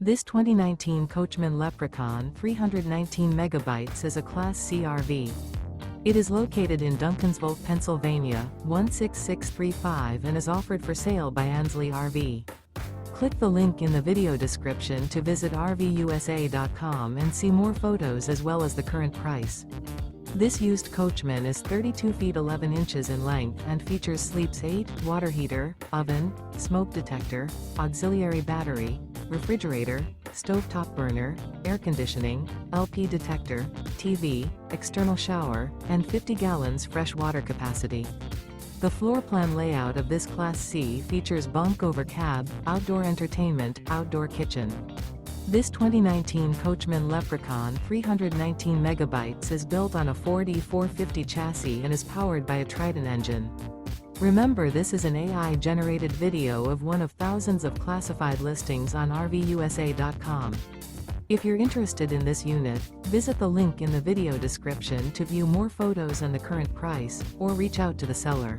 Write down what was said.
This 2019 Coachmen Leprechaun 319 megabytes is a Class C RV. It is located in Duncansville, Pennsylvania, 16635 and is offered for sale by Ansley RV. Click the link in the video description to visit RVUSA.com and see more photos as well as the current price. This used Coachman is 32 feet 11 inches in length and features sleeps 8, water heater, oven, smoke detector, auxiliary battery, refrigerator, stovetop burner, air conditioning, LP detector, TV, external shower, and 50 gallons fresh water capacity. The floor plan layout of this Class C features bunk over cab, outdoor entertainment, outdoor kitchen. This 2019 Coachmen Leprechaun 319 megabytes is built on a Ford E450 chassis and is powered by a Triton engine. Remember, this is an AI-generated video of one of thousands of classified listings on RVUSA.com. If you're interested in this unit, visit the link in the video description to view more photos and the current price, or reach out to the seller.